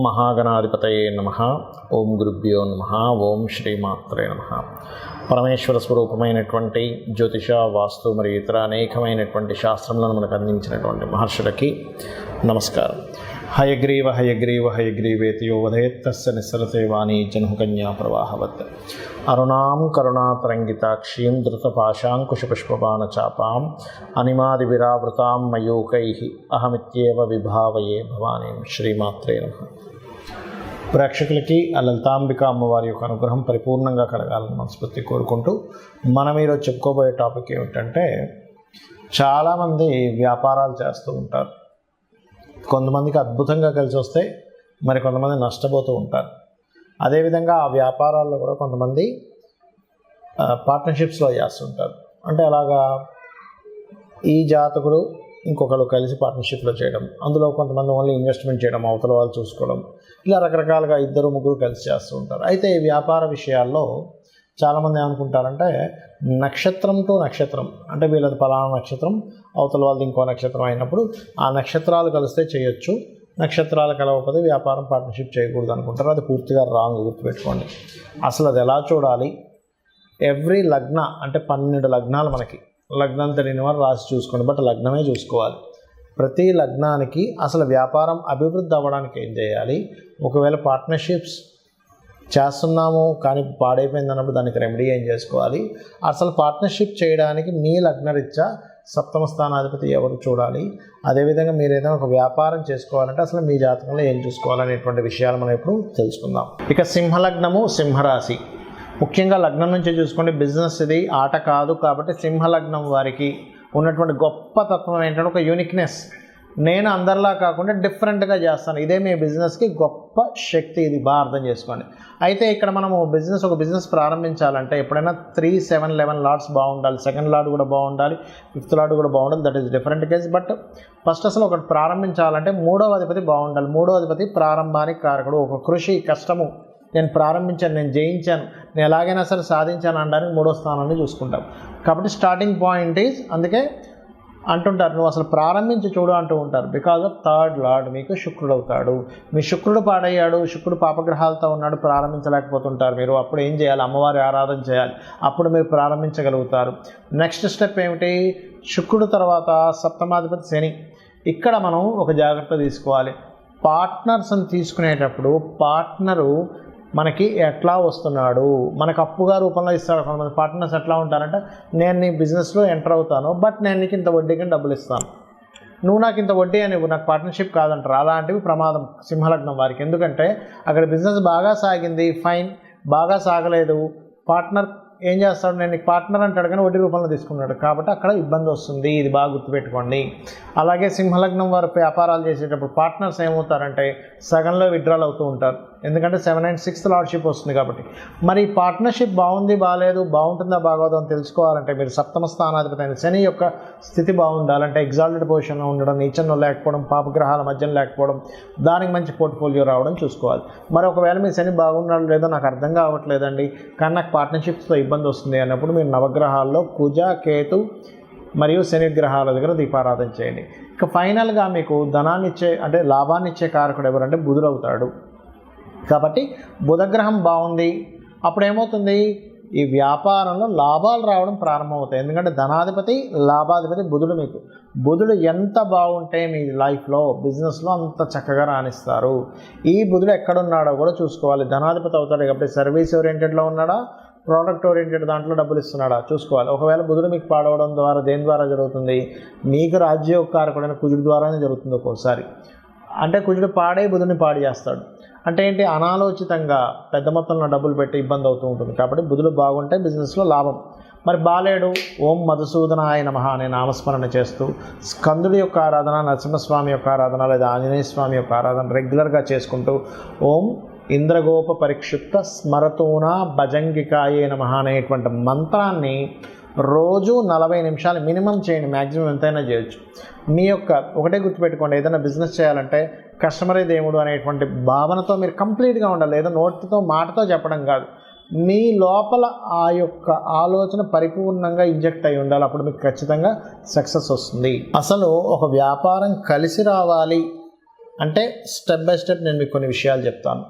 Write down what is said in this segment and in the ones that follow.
మహాగణాధిపతయే నమః. ఓం గురుభ్యో నమః. ఓం శ్రీమాత్రే నమః. పరమేశ్వర స్వరూపమైనటువంటి జ్యోతిష, వాస్తు మరియు ఇతర అనేకమైనటువంటి శాస్త్రములను మనకు అందించినటువంటి మహర్షులకి నమస్కారం. హయగ్రీవ హయగ్రీవ హయగ్రీవేతి యో వదేత్తస్య నిస్సరతే వాణీ జన్మకన్యా ప్రవాహవత్. అరుణాం కరుణాతరంగితాక్షీం ధృతపాశాంకుశపుష్పబాణచాపాం అనిమాదివిరావృతాం మయూకైః అహమిత్యేవ విభావయే భవానీం. శ్రీమాత్రే నమః. ప్రేక్షకులకి ఆ లలితాంబిక అమ్మవారి యొక్క అనుగ్రహం పరిపూర్ణంగా కలగాలని మనస్ఫూర్తి కోరుకుంటూ మనం ఈరోజు చెప్పుకోబోయే టాపిక్ ఏమిటంటే, చాలామంది వ్యాపారాలు చేస్తూ ఉంటారు. కొంతమందికి అద్భుతంగా కలిసి వస్తే మరి కొంతమంది నష్టపోతూ ఉంటారు. అదేవిధంగా ఆ వ్యాపారాల్లో కూడా కొంతమంది పార్ట్నర్షిప్స్లో చేస్తుంటారు. అంటే అలాగా ఈ జాతకుడు ఇంకొకరు కలిసి పార్ట్నర్షిప్లో చేయడం, అందులో కొంతమంది ఓన్లీ ఇన్వెస్ట్మెంట్ చేయడం, అవతల వాళ్ళు చూసుకోవడం, ఇలా రకరకాలుగా ఇద్దరు ముగ్గురు కలిసి చేస్తూ ఉంటారు. అయితే ఈ వ్యాపార విషయాల్లో చాలామంది ఏమనుకుంటారంటే, నక్షత్రం టు నక్షత్రం, అంటే వీళ్ళది పలానా నక్షత్రం, అవతల వాళ్ళది ఇంకో నక్షత్రం అయినప్పుడు ఆ నక్షత్రాలు కలిస్తే చేయొచ్చు, నక్షత్రాలు కలవకపోతే వ్యాపారం పార్ట్నర్షిప్ చేయకూడదు అనుకుంటారు. అది పూర్తిగా రాంగ్. గుర్తుపెట్టుకోండి. అసలు అది ఎలా చూడాలి? ఎవ్రీ లగ్న అంటే 12 లగ్నాలు, మనకి లగ్నం తెలియని వారు రాసి చూసుకోండి, బట్ లగ్నమే చూసుకోవాలి. ప్రతి లగ్నానికి అసలు వ్యాపారం అభివృద్ధి అవ్వడానికి ఏం చేయాలి, ఒకవేళ పార్ట్నర్షిప్స్ చేస్తున్నాము కానీ పాడైపోయింది అన్నప్పుడు దానికి రెమెడీ ఏం చేసుకోవాలి, అసలు పార్ట్నర్షిప్ చేయడానికి మీ లగ్నరీత్యా సప్తమ స్థానాధిపతి ఎవరు చూడాలి, అదేవిధంగా మీరు ఏదైనా ఒక వ్యాపారం చేసుకోవాలంటే అసలు మీ జాతకంలో ఏం చూసుకోవాలనేటువంటి విషయాలు మనం ఇప్పుడు తెలుసుకుందాం. ఇక సింహలగ్నము, సింహరాశి, ముఖ్యంగా లగ్నం నుంచి చూసుకోండి. బిజినెస్ ఇది ఆట కాదు. కాబట్టి సింహలగ్నం వారికి ఉన్నటువంటి గొప్ప తత్వం ఏంటంటే ఒక యూనిక్నెస్. నేను అందరిలా కాకుండా డిఫరెంట్గా చేస్తాను. ఇదే మీ బిజినెస్కి గొప్ప శక్తి. ఇది బాగా అర్థం చేసుకోండి. అయితే ఇక్కడ మనము ఒక బిజినెస్ ప్రారంభించాలంటే ఎప్పుడైనా 3, 7, 11 లాట్స్ బాగుండాలి. సెకండ్ లాట్ కూడా బాగుండాలి, ఫిఫ్త్ లాట్ కూడా బాగుండాలి. That is different case. But first అసలు ఒకటి ప్రారంభించాలంటే 3వ అధిపతి బాగుండాలి. 3వ అధిపతి ప్రారంభానికి కారకుడు. ఒక కృషి, కష్టము, నేను ప్రారంభించాను, నేను జయించాను, నేను ఎలాగైనా సరే సాధించాను అనడానికి 3వ స్థానాన్ని చూసుకుంటాం. కాబట్టి స్టార్టింగ్ పాయింట్ ఈజ్, అందుకే అంటుంటారు నువ్వు అసలు ప్రారంభించి చూడు అంటూ ఉంటారు. బికాజ్ ఆఫ్ థర్డ్ లార్డ్ మీకు శుక్రుడు అవుతాడు. మీ శుక్రుడు పాడయ్యాడు, శుక్రుడు పాపగ్రహాలతో ఉన్నాడు, ప్రారంభించలేకపోతుంటారు మీరు. అప్పుడు ఏం చేయాలి? అమ్మవారి ఆరాధన చేయాలి. అప్పుడు మీరు ప్రారంభించగలుగుతారు. నెక్స్ట్ స్టెప్ ఏమిటి? శుక్రుడు తర్వాత సప్తమాధిపతి శని. ఇక్కడ మనం ఒక జాగ్రత్త తీసుకోవాలి. పార్ట్నర్స్ని తీసుకునేటప్పుడు పార్ట్నరు మనకి ఎట్లా వస్తున్నాడు, మనకు అప్పుగా రూపంలో ఇస్తాడు. కొంతమంది పార్ట్నర్స్ ఎట్లా ఉంటారంటే, నేను నీ బిజినెస్లో ఎంటర్ అవుతాను, బట్ నేను నీకు ఇంత వడ్డీకి డబ్బులు ఇస్తాను, నువ్వు నాకు ఇంత వడ్డీ అని, నాకు పార్ట్నర్షిప్ కాదంటారు. అలాంటివి ప్రమాదం సింహలగ్నం వారికి. ఎందుకంటే అక్కడ బిజినెస్ బాగా సాగింది, ఫైన్, బాగా సాగలేదు, పార్ట్నర్ ఏం చేస్తాడు, నేను నీకు పార్ట్నర్ అంటాడు కానీ వడ్డీ రూపంలో తీసుకున్నాడు. కాబట్టి అక్కడ ఇబ్బంది వస్తుంది. ఇది బాగా గుర్తుపెట్టుకోండి. అలాగే సింహలగ్నం వారు వ్యాపారాలు చేసేటప్పుడు పార్ట్నర్స్ ఏమవుతారంటే సగంలో విత్డ్రాల్ అవుతూ ఉంటారు. ఎందుకంటే 7 and 6th లార్డ్షిప్ వస్తుంది కాబట్టి. మరి పార్ట్నర్షిప్ బాగుంది, బాగాలేదు, బాగుంటుందా బాగోదు అని తెలుసుకోవాలంటే మీరు సప్తమ స్థానాధిపతి అయిన శని యొక్క స్థితి బాగుండాలంటే ఎగ్జాల్టెడ్ పొజిషన్లో ఉండడం, నీచంలో లేకపోవడం, పాపగ్రహాల మధ్యలో లేకపోవడం, దానికి మంచి పోర్ట్ఫోలియో రావడం చూసుకోవాలి. మరి ఒకవేళ మీ శని బాగున్నాడు లేదో నాకు అర్థం కావట్లేదండి, కానీ నాకు పార్ట్నర్షిప్స్తో ఇబ్బంది వస్తుంది అన్నప్పుడు మీరు నవగ్రహాల్లో కుజ, కేతు మరియు శని గ్రహాల దగ్గర దీపారాధన చేయండి. ఇక ఫైనల్గా మీకు ధనాన్ని ఇచ్చే, అంటే లాభాన్ని ఇచ్చే కారకుడు ఎవరంటే బుధుడు అవుతాడు. కాబట్టి బుధగ్రహం బాగుంది, అప్పుడు ఏమవుతుంది, ఈ వ్యాపారంలో లాభాలు రావడం ప్రారంభమవుతాయి. ఎందుకంటే ధనాధిపతి, లాభాధిపతి బుధుడు. మీకు బుధుడు ఎంత బాగుంటే మీ లైఫ్లో, బిజినెస్లో అంత చక్కగా రాణిస్తారు. ఈ బుధుడు ఎక్కడున్నాడో కూడా చూసుకోవాలి. ధనాధిపతి అవుతాడు కాబట్టి సర్వీస్ ఓరియంటెడ్లో ఉన్నాడా, ప్రోడక్ట్ ఓరియంటెడ్ దాంట్లో డబ్బులు ఇస్తున్నాడా చూసుకోవాలి. ఒకవేళ బుధుడు మీకు పాడవడం ద్వారా దేని ద్వారా జరుగుతుంది, మీకు రాజ్యోగకారకుడైన కుజుడు ద్వారానే జరుగుతుంది ఒక్కోసారి. అంటే కుజుడు పాడే బుధుడిని పాడు చేస్తాడు. అంటే ఏంటి, అనాలోచితంగా పెద్ద మొత్తంలో డబ్బులు పెట్టి ఇబ్బంది అవుతూ ఉంటుంది. కాబట్టి బుధుడు బాగుంటే బిజినెస్లో లాభం. మరి బాలేడు, ఓం మధుసూదనాయ నమః అనే నామస్మరణ చేస్తూ స్కందుడి యొక్క ఆరాధన, నరసింహస్వామి యొక్క ఆరాధన లేదా ఆంజనేయ స్వామి యొక్క ఆరాధన రెగ్యులర్గా చేసుకుంటూ ఓం ఇంద్రగోప పరిక్షిప్త స్మరతూనా భజంగికాయే నమః అనేటువంటి మంత్రాన్ని రోజు 40 నిమిషాలు మినిమం చేయండి. మ్యాక్సిమం ఎంతైనా చేయొచ్చు. మీ యొక్క ఒకటే గుర్తుపెట్టుకోండి, ఏదైనా బిజినెస్ చేయాలంటే కస్టమరే దేవుడు అనేటువంటి భావనతో మీరు కంప్లీట్గా ఉండాలి. ఏదో నోటితో మాటతో చెప్పడం కాదు, మీ లోపల ఆ యొక్క ఆలోచన పరిపూర్ణంగా ఇంజెక్ట్ అయి ఉండాలి. అప్పుడు మీకు ఖచ్చితంగా సక్సెస్ వస్తుంది. అసలు ఒక వ్యాపారం కలిసి రావాలి అంటే స్టెప్ బై స్టెప్ నేను మీకు కొన్ని విషయాలు చెప్తాను.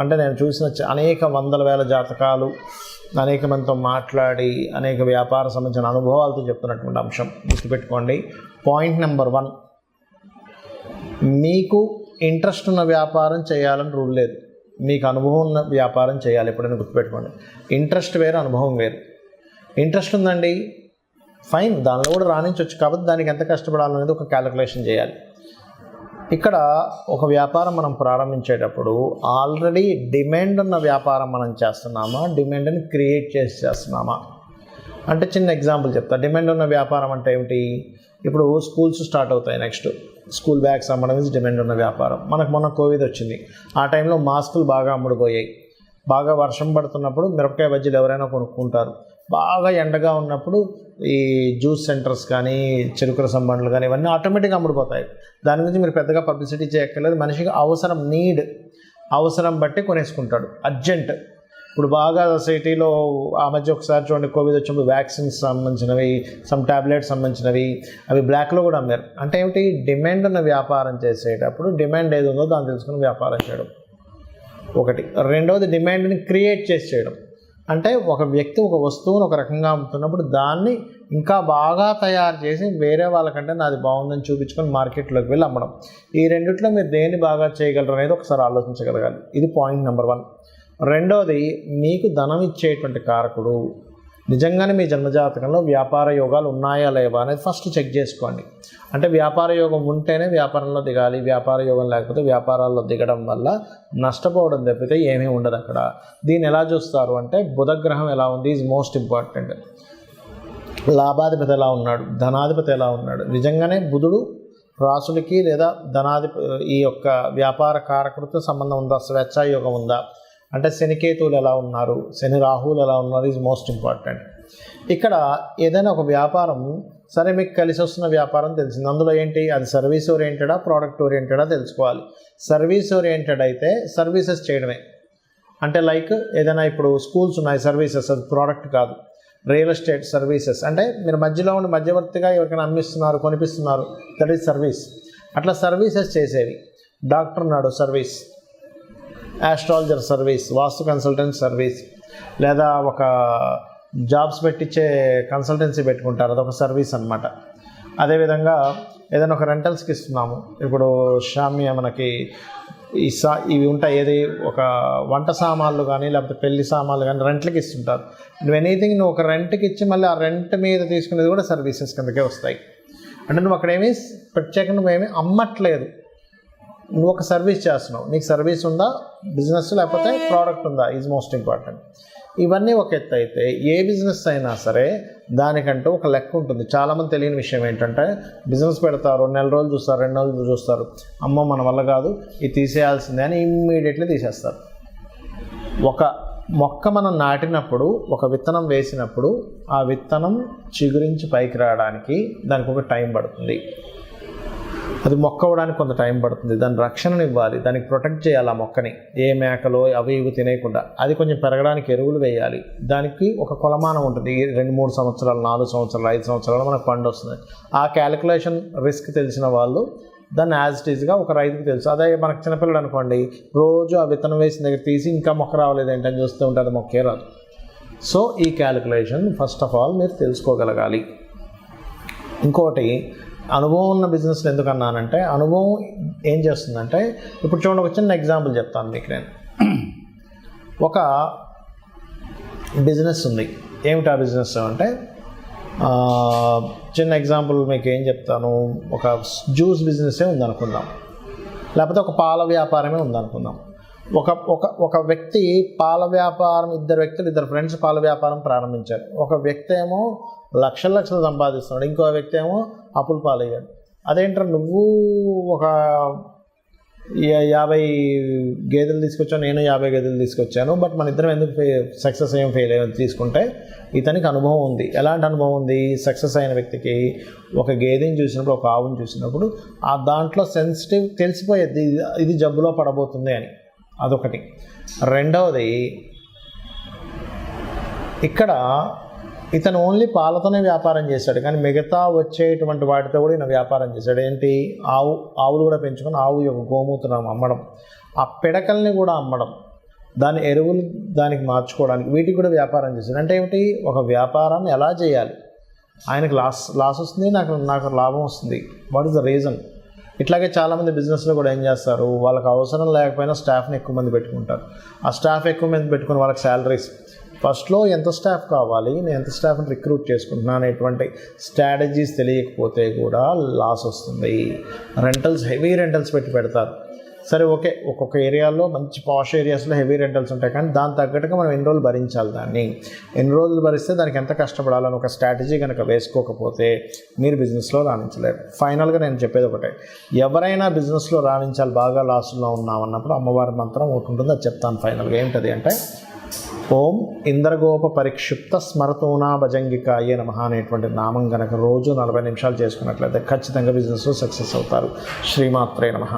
అంటే నేను చూసిన అనేక వందల వేల జాతకాలు, అనేక మందితో మాట్లాడి అనేక వ్యాపార సంబంధించిన అనుభవాలతో చెప్తున్నటువంటి అంశం గుర్తుపెట్టుకోండి. పాయింట్ నెంబర్ 1, మీకు ఇంట్రెస్ట్ ఉన్న వ్యాపారం చేయాలని రూల్ లేదు. మీకు అనుభవం ఉన్న వ్యాపారం చేయాలి. ఎప్పుడైనా గుర్తుపెట్టుకోండి, ఇంట్రెస్ట్ వేరు, అనుభవం వేరు. ఇంట్రెస్ట్ ఉందండి, ఫైన్, దానిలో కూడా రాణించవచ్చు. కాబట్టి దానికి ఎంత కష్టపడాలనేది ఒక క్యాలిక్యులేషన్ చేయాలి. ఇక్కడ ఒక వ్యాపారం మనం ప్రారంభించేటప్పుడు ఆల్రెడీ డిమాండ్ ఉన్న వ్యాపారం మనం చేస్తున్నామా, డిమాండ్ని క్రియేట్ చేసి చేస్తున్నామా? అంటే చిన్న ఎగ్జాంపుల్ చెప్తా. డిమాండ్ ఉన్న వ్యాపారం అంటే ఏమిటి? ఇప్పుడు స్కూల్స్ స్టార్ట్ అవుతాయి, నెక్స్ట్ స్కూల్ బ్యాగ్స్ అమ్మడం ఇస్ డిమాండ్ ఉన్న వ్యాపారం. మనకు మొన్న కోవిడ్ వచ్చింది, ఆ టైంలో మాస్కులు బాగా అమ్ముడుపోయాయి. బాగా వర్షం పడుతున్నప్పుడు మిరపకాయ బజ్జీలు ఎవరైనా కొనుక్కుంటారు. బాగా ఎండగా ఉన్నప్పుడు ఈ జ్యూస్ సెంటర్స్ కానీ, చెరుకు రసం బండ్లు కానీ ఇవన్నీ ఆటోమేటిక్గా అమ్ముడుపోతాయి. దాని గురించి మీరు పెద్దగా పబ్లిసిటీ చేయక్కర్లేదు. మనిషికి అవసరం బట్టి కొనేసుకుంటాడు, అర్జెంట్. ఇప్పుడు బాగా సిటీలో ఆ మధ్య ఒకసారి చూడండి, కోవిడ్ వచ్చినప్పుడు వ్యాక్సిన్స్ సంబంధించినవి, సమ్ టాబ్లెట్స్ సంబంధించినవి అవి బ్లాక్లో కూడా అమ్మారు. అంటే ఏమిటి? డిమాండ్ ఉన్న వ్యాపారం చేసేటప్పుడు డిమాండ్ ఏది ఉందో దాన్ని తెలుసుకుని వ్యాపారం చేయడం ఒకటి. రెండవది డిమాండ్ని క్రియేట్ చేసి చేయడం. అంటే ఒక వ్యక్తి ఒక వస్తువును ఒక రకంగా అమ్ముతున్నప్పుడు దాన్ని ఇంకా బాగా తయారు చేసి వేరే వాళ్ళకంటే నాది బాగుందని చూపించుకొని మార్కెట్లోకి వెళ్ళి అమ్మడం. ఈ రెండిట్లో మీరు దేన్ని బాగా చేయగలరు అనేది ఒకసారి ఆలోచించగలగాలి. ఇది పాయింట్ నెంబర్ 1. రెండవది, మీకు ధనం ఇచ్చేటువంటి కారకుడు నిజంగానే మీ జన్మజాతకంలో వ్యాపార యోగాలు ఉన్నాయా లేవా అనేది ఫస్ట్ చెక్ చేసుకోండి. అంటే వ్యాపార యోగం ఉంటేనే వ్యాపారంలో దిగాలి, వ్యాపార యోగం లేకపోతే వ్యాపారాల్లో దిగడం వల్ల నష్టపోవడం తప్పితే ఏమీ ఉండదు అక్కడ. దీన్ని ఎలా చూస్తారు అంటే, బుధగ్రహం ఎలా ఉంది ఈజ్ మోస్ట్ ఇంపార్టెంట్. లాభాధిపతి ఎలా ఉన్నాడు, ధనాధిపతి ఎలా ఉన్నాడు. నిజంగానే బుధుడు రాసుడికి లేదా ఈ యొక్క వ్యాపార కారకుడితో సంబంధం ఉందా, స్వేచ్ఛాయోగం ఉందా, అంటే శనికేతువులు ఎలా ఉన్నారు, శని రాహువులు ఎలా ఉన్నారు ఈజ్ మోస్ట్ ఇంపార్టెంట్. ఇక్కడ ఏదైనా ఒక వ్యాపారం సరే మీకు కలిసి వస్తున్న వ్యాపారం తెలిసింది, అందులో ఏంటి, అది సర్వీస్ ఓరియంటెడా ప్రోడక్ట్ ఓరియంటెడా తెలుసుకోవాలి. సర్వీస్ ఓరియంటెడ్ అయితే సర్వీసెస్ చేయడమే. అంటే లైక్ ఏదైనా ఇప్పుడు స్కూల్స్ ఉన్నాయి, సర్వీసెస్, అది ప్రోడక్ట్ కాదు. రియల్ ఎస్టేట్ సర్వీసెస్ అంటే మీరు మధ్యలో ఉండి మధ్యవర్తిగా ఎవరికైనా అమ్మిస్తున్నారు, కొనిపిస్తున్నారు, దట్ ఈజ్ సర్వీస్. అట్లా సర్వీసెస్ చేసేవి. డాక్టర్ ఉన్నాడు, సర్వీస్. ఆస్ట్రాలజర్ సర్వీస్, వాస్తు కన్సల్టెంట్ సర్వీస్, లేదా ఒక జాబ్స్ పెట్టించే కన్సల్టెన్సీ పెట్టుకుంటారు, అదొక సర్వీస్ అనమాట. అదేవిధంగా ఏదైనా ఒక రెంటల్స్కి ఇస్తున్నాము. ఇప్పుడు షామియా మనకి ఇవి ఉంటాయి, ఏది ఒక వంట సామాన్లు కానీ లేకపోతే పెళ్లి సామాన్లు కానీ రెంట్లకి ఇస్తుంటారు. నువ్వు ఎనీథింగ్ నువ్వు ఒక రెంట్కి ఇచ్చి మళ్ళీ ఆ రెంట్ మీద తీసుకునేది కూడా సర్వీసెస్ కిందకే వస్తాయి. అంటే నువ్వు అక్కడ ఏమీ ప్రత్యేకంగా నువ్వేమీ అమ్మట్లేదు, నువ్వు ఒక సర్వీస్ చేస్తున్నావు. నీకు సర్వీస్ ఉందా, బిజినెస్, లేకపోతే ప్రోడక్ట్ ఉందా ఈజ్ మోస్ట్ ఇంపార్టెంట్. ఇవన్నీ ఒక ఎత్తు అయితే ఏ బిజినెస్ అయినా సరే దానికంటూ ఒక లెక్క ఉంటుంది. చాలామంది తెలియని విషయం ఏంటంటే, బిజినెస్ పెడతారు, నెల రోజులు చూస్తారు, 2 నెలలు చూస్తారు, అమ్మో మన వల్ల కాదు ఇది తీసేయాల్సిందే అని ఇమ్మీడియట్లీ తీసేస్తారు. ఒక మొక్క మనం నాటినప్పుడు, ఒక విత్తనం వేసినప్పుడు ఆ విత్తనం చిగురించి పైకి రావడానికి దానికి ఒక టైం పడుతుంది. అది మొక్క అవ్వడానికి కొంత టైం పడుతుంది. దాని రక్షణను ఇవ్వాలి, దానికి ప్రొటెక్ట్ చేయాలి ఆ మొక్కని, ఏ మేకలో అవి ఇవి తినేయకుండా. అది కొంచెం పెరగడానికి ఎరువులు వేయాలి. దానికి ఒక కొలమానం ఉంటుంది, 2-3 సంవత్సరాలు, 4 సంవత్సరాలు, 5 సంవత్సరాలు మనకు పండు వస్తుంది. ఆ క్యాలిక్యులేషన్ రిస్క్ తెలిసిన వాళ్ళు దాన్ని యాజ్ ఇట్ ఈజ్గా ఒక రైతుకి తెలుసు. అదే మనకు చిన్నపిల్లలు అనుకోండి, రోజు ఆ విత్తనం వేసిన దగ్గర తీసి ఇంకా మొక్క రావలేదు ఏంటని చూస్తూ ఉంటే అది మొక్కే రాదు. సో ఈ క్యాలిక్యులేషన్ ఫస్ట్ ఆఫ్ ఆల్ మీరు తెలుసుకోగలగాలి. ఇంకోటి, అనుభవం ఉన్న బిజినెస్లు ఎందుకన్నానంటే, అనుభవం ఏం చేస్తుందంటే, ఇప్పుడు చూడండి, ఒక చిన్న ఎగ్జాంపుల్ చెప్తాను మీకు నేను. ఒక బిజినెస్ ఉంది. ఏమిటి ఆ బిజినెస్ అంటే, చిన్న ఎగ్జాంపుల్ మీకు ఏం చెప్తాను, ఒక జ్యూస్ బిజినెసే ఉందనుకుందాం, లేకపోతే ఒక పాల వ్యాపారమే ఉందనుకుందాం. ఒక వ్యక్తి పాల వ్యాపారం, ఇద్దరు ఫ్రెండ్స్ పాల వ్యాపారం ప్రారంభించారు. ఒక వ్యక్తి ఏమో లక్షలు సంపాదిస్తున్నాడు, ఇంకో వ్యక్తి ఏమో అప్పుల పాలయ్యాడు. అదేంటారు, నువ్వు ఒక 50 గేదెలు తీసుకొచ్చాను, నేను 50 గేదెలు తీసుకొచ్చాను, బట్ మన ఇద్దరం ఎందుకు సక్సెస్ అయ్యాం, ఫెయిల్ అయ్యాం తీసుకుంటే, ఇతనికి అనుభవం ఉంది. ఎలాంటి అనుభవం ఉంది? సక్సెస్ అయిన వ్యక్తికి ఒక గేదెని చూసినప్పుడు, ఒక ఆవుని చూసినప్పుడు ఆ దాంట్లో సెన్సిటివ్ తెలిసిపోయేది, ఇది జబ్బులో పడబోతుంది అని. అదొకటి. రెండవది, ఇక్కడ ఇతను ఓన్లీ పాలతోనే వ్యాపారం చేశాడు, కానీ మిగతా వచ్చేటువంటి వాటితో కూడా ఈయన వ్యాపారం చేశాడు. ఏంటి, ఆవులు కూడా పెంచుకొని ఆవు యొక్క గోమూత్రం అమ్మడం, ఆ పిడకల్ని కూడా అమ్మడం, దాని ఎరువులు దానికి మార్చుకోవడానికి, వీటికి కూడా వ్యాపారం చేశాడు. అంటే ఏమిటి, ఒక వ్యాపారాన్ని ఎలా చేయాలి, ఆయనకు లాస్ వస్తుంది, నాకు లాభం వస్తుంది, వాట్ ఈస్ ద రీజన్. ఇట్లాగే చాలామంది బిజినెస్లో కూడా ఏం చేస్తారు, వాళ్ళకి అవసరం లేకపోయినా స్టాఫ్ని ఎక్కువ మంది పెట్టుకుంటారు. ఆ స్టాఫ్ ఎక్కువ మంది పెట్టుకుని వాళ్ళకి శాలరీస్, ఫస్ట్లో ఎంత స్టాఫ్ కావాలి, నేను ఎంత స్టాఫ్ని రిక్రూట్ చేసుకుంటున్నా అనేటువంటి స్ట్రాటజీస్ తెలియకపోతే కూడా లాస్ వస్తుంది. హెవీ రెంటల్స్ పెడతారు. సరే ఓకే, ఒక్కొక్క ఏరియాలో మంచి పాష్ ఏరియాస్లో హెవీ రెంటల్స్ ఉంటాయి, కానీ దాని తగ్గట్టుగా మనం ఎన్ని రోజులు భరించాలి, ఎన్ని రోజులు భరిస్తే దానికి ఎంత కష్టపడాలని ఒక స్ట్రాటజీ కనుక వేసుకోకపోతే మీరు బిజినెస్లో రాణించలేరు. ఫైనల్గా నేను చెప్పేది ఒకటే, ఎవరైనా బిజినెస్లో రాణించాలి, బాగా లాస్లో ఉన్నామన్నప్పుడు అమ్మవారి మంత్రం ఒకటి ఉంటుంది, అది చెప్తాను ఫైనల్గా. ఏంటది అంటే, ఓం ఇంద్రగోప పరిక్షిప్త స్మరతోనా భజంగికాయే నమః అనేటువంటి నామం కనుక రోజు 40 నిమిషాలు చేసుకున్నట్లయితే ఖచ్చితంగా బిజినెస్లో సక్సెస్ అవుతారు. శ్రీమాత్రే నమః.